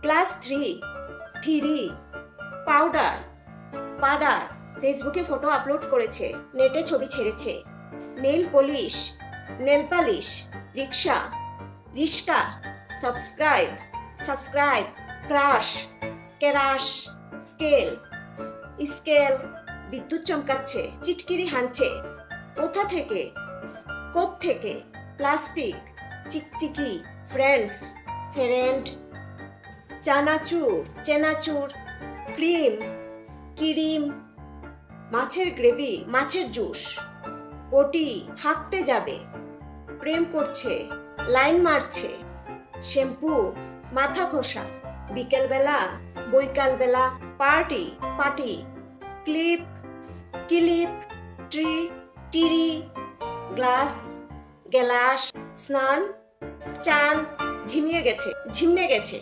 Class 3 powder ফেসবুকে photo upload করেছে, নেটে ছবি ছেড়েছে। নেল পালিশ, রিক্সা, সাবস্ক্রাইব, ক্রাশ, স্কেল, বিদ্যুৎ চমকাচ্ছে, চিটকিরি হানছে। কোত্থেকে, প্লাস্টিক, চিকচিকি, ফ্রেন্ড, চেনাচুর, ক্রিম, মাছের গ্রেভি, মাছের জুস, পটি, হাঁকতে যাবে, প্রেম করছে, লাইন মারছে, শ্যাম্পু, মাথা ঘষা, বিকেলবেলা, বৈকালবেলা, পার্টি, ক্লিপ, টিরি, গ্লাস, স্নান, চান, ঝিমিয়ে গেছে।